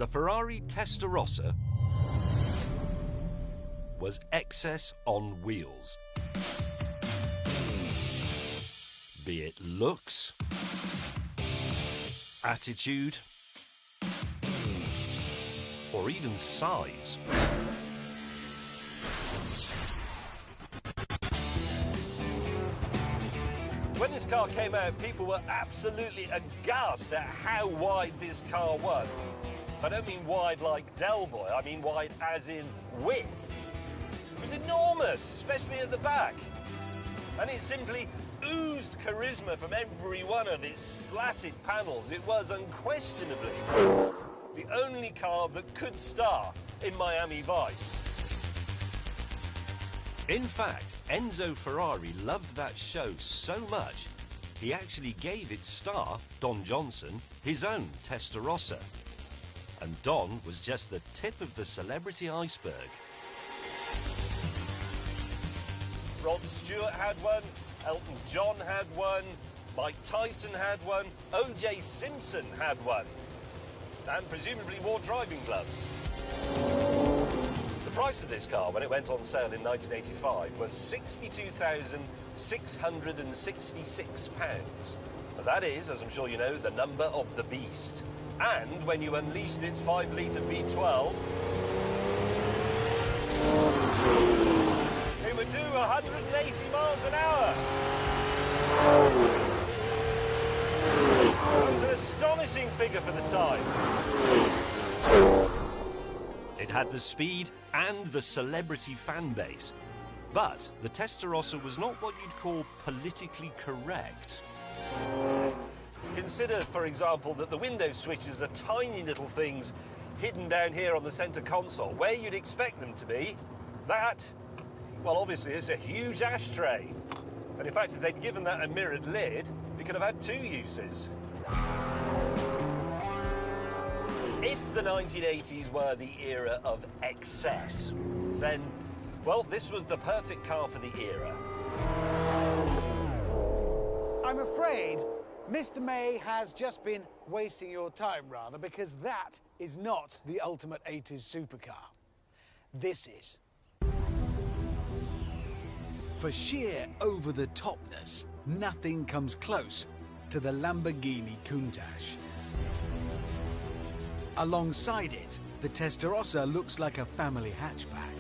The Ferrari Testarossa was excess on wheels. Be it looks, attitude, or even size. When this car came out, people were absolutely aghast at how wide this car was. I don't mean wide like Del Boy, I mean wide as in width. It was enormous, especially at the back. And it simply oozed charisma from every one of its slatted panels. It was unquestionably the only car that could star in Miami Vice. In fact, Enzo Ferrari loved that show so much, he actually gave its star, Don Johnson, his own Testarossa. And Don was just the tip of the celebrity iceberg. Rod Stewart had one, Elton John had one, Mike Tyson had one, O.J. Simpson had one, and presumably wore driving gloves. The price of this car when it went on sale in 1985 was £62,666. And that is, as I'm sure you know, the number of the beast. And when you unleashed its 5-litre V12, it would do 180 miles an hour. That was an astonishing figure for the time. It had the speed and the celebrity fan base. But the Testarossa was not what you'd call politically correct. Consider, for example, that the window switches are tiny little things hidden down here on the centre console, where you'd expect them to be. That, well, obviously, it's a huge ashtray. And in fact, if they'd given that a mirrored lid, it could have had two uses. If the 1980s were the era of excess, then, well, this was the perfect car for the era. I'm afraid Mr. May has just been wasting your time, rather, because that is not the ultimate 80s supercar. This is. For sheer over-the-topness, nothing comes close to the Lamborghini Countach. Alongside it, the Testarossa looks like a family hatchback.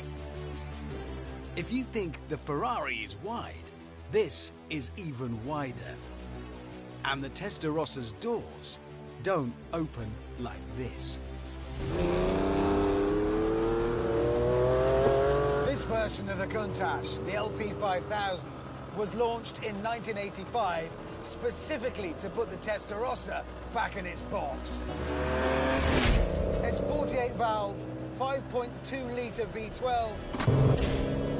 If you think the Ferrari is wide, this is even wider. And the Testarossa's doors don't open like this. This version of the Countach, the LP5000, was launched in 1985 specifically to put the Testarossa back in its box. Its 48-valve, 5.2-litre V12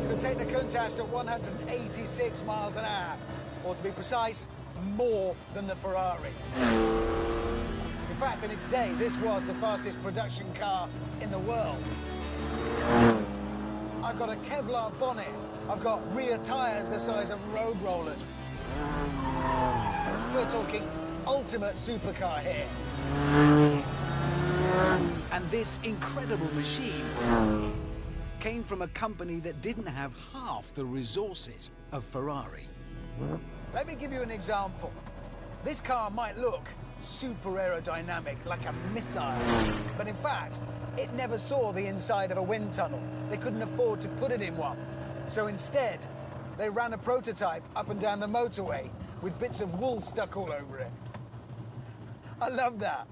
could take the Countach to 186 miles an hour, or to be precise, more than the Ferrari. In fact, in its day, this was the fastest production car in the world. I've got a Kevlar bonnet. I've got rear tyres the size of road rollers. We're talking ultimate supercar here. And this incredible machine came from a company that didn't have half the resources of Ferrari. Let me give you an example. This car might look super aerodynamic, like a missile, but in fact, it never saw the inside of a wind tunnel. They couldn't afford to put it in one. So instead, they ran a prototype up and down the motorway with bits of wool stuck all over it. I love that.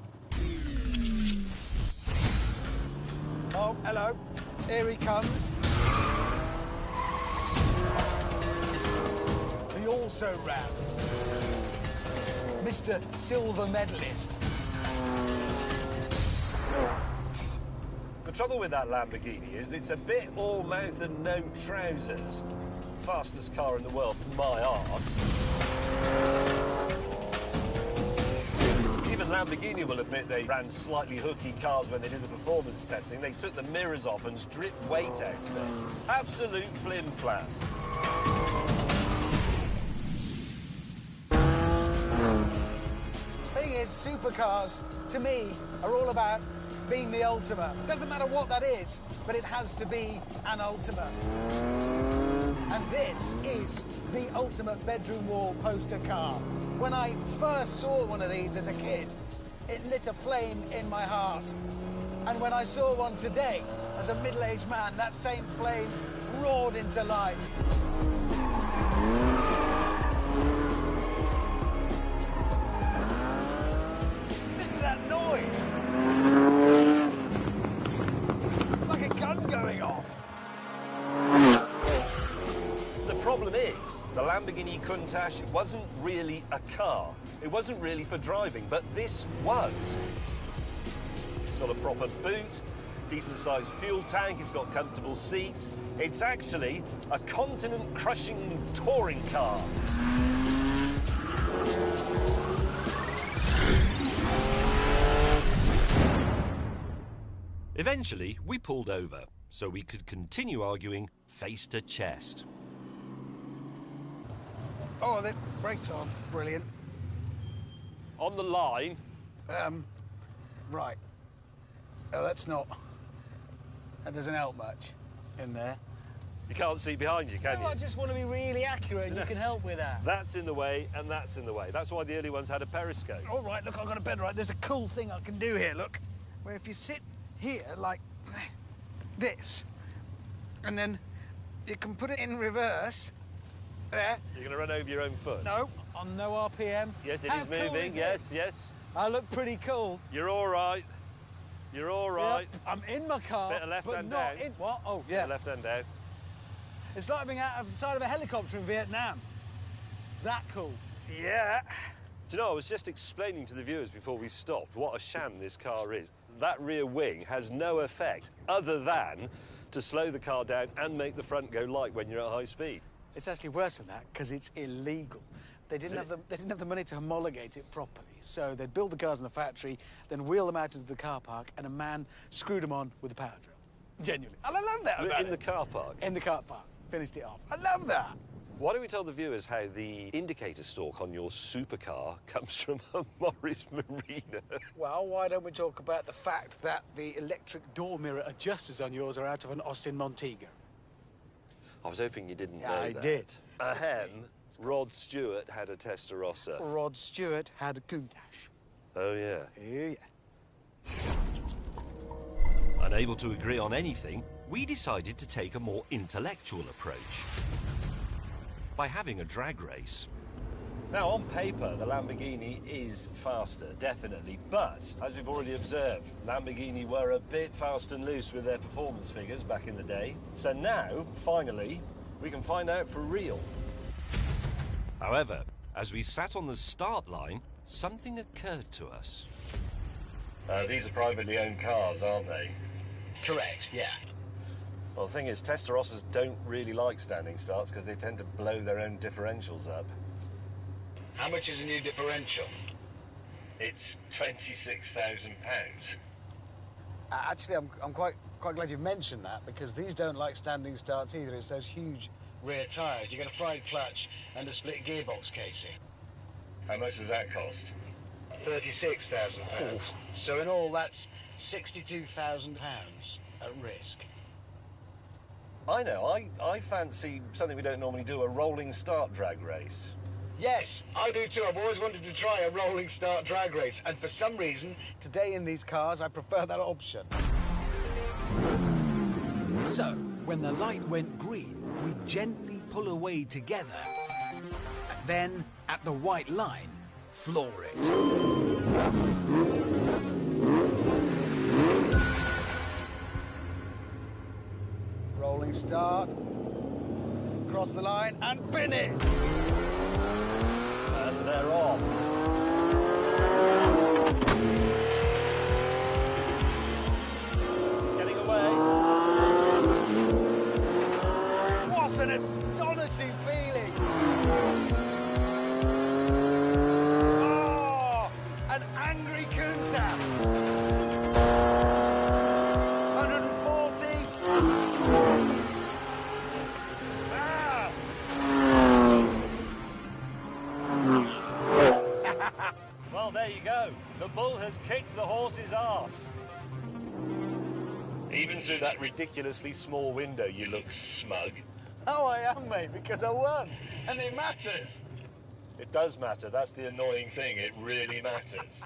Oh, hello. Here he comes. The also-ran. Mr. Silver Medalist. The trouble with that Lamborghini is it's a bit all mouth and no trousers. Fastest car in the world for my arse. Even Lamborghini will admit they ran slightly hooky cars when they did the performance testing. They took the mirrors off and stripped weight out of it. Absolute flim-flam. Thing is, supercars, to me, are all about being the ultimate. Doesn't matter what that is, but it has to be an ultimate. And this is the ultimate bedroom wall poster car. When I first saw one of these as a kid, it lit a flame in my heart. And when I saw one today, as a middle-aged man, that same flame roared into life. Listen to that noise. It's like a gun going off. The problem is, the Lamborghini Countach wasn't really a car. It wasn't really for driving, but this was. It's got a proper boot, decent-sized fuel tank, it's got comfortable seats. It's actually a continent-crushing touring car. Eventually, we pulled over, so we could continue arguing face to chest. Oh, the brakes are brilliant. On the line. Right. Oh, that doesn't help much in there. You can't see behind you, can No, you? I just want to be really accurate, and you can help with that. That's in the way, and that's in the way. That's why the early ones had a periscope. All right, look, I've got a bed right. There's a cool thing I can do here, look. Where if you sit here, like this, and then you can put it in reverse. There. You're going to run over your own foot? No, on no RPM. Yes, it How is cool moving. is Yes, this? yes. I look pretty cool. You're all right. You're all right. Yep, I'm in my car, Bit of left but hand not down. in... What? Oh, Yeah. yeah. Left hand down. It's like being out of the side of a helicopter in Vietnam. It's that cool. Yeah. Do you know, I was just explaining to the viewers before we stopped what a sham this car is. That rear wing has no effect other than to slow the car down and make the front go light when you're at high speed. It's actually worse than that because it's illegal. They didn't have the money to homologate it properly, so they'd build the cars in the factory, then wheel them out into the car park, and a man screwed them on with a power drill. Genuinely. And I love that about In the car park? In the car park. Finished it off. I love that. Why don't we tell the viewers how the indicator stalk on your supercar comes from a Morris Marina? Well, why don't we talk about the fact that the electric door mirror adjusters on yours are out of an Austin Montego? I was hoping you didn't know I that. did. Ahem. Rod Stewart had a Testarossa. Rod Stewart had a Countach. Oh, yeah. Yeah. Unable to agree on anything, we decided to take a more intellectual approach by having a drag race. Now, on paper, the Lamborghini is faster, definitely, but as we've already observed, Lamborghini were a bit fast and loose with their performance figures back in the day. So now, finally, we can find out for real. However, as we sat on the start line, something occurred to us. These are privately owned cars, aren't they? Correct, yeah. Well, the thing is, Testarossas don't really like standing starts because they tend to blow their own differentials up. How much is a new differential? It's £26,000. Actually, I'm quite glad you've mentioned that, because these don't like standing starts either. It's those huge rear tyres. You get a fried clutch and a split gearbox casing. How much does that cost? £36,000. So in all, that's £62,000 at risk. I know, I fancy something we don't normally do, a rolling start drag race. Yes, I do too. I've always wanted to try a rolling start drag race, and for some reason, today in these cars, I prefer that option. So, when the light went green, we gently pull away together. And then, at the white line, floor it. Rolling start. Cross the line and bin it. And they're off. It's getting away. What an astonishing feeling! Oh, an angry Countach. 140. Ah. Well, there you go. The bull has kicked the horse's arse. Even through that ridiculously small window, you look smug. Oh, I am, mate, because I won. And it matters. It does matter. That's the annoying thing. It really matters.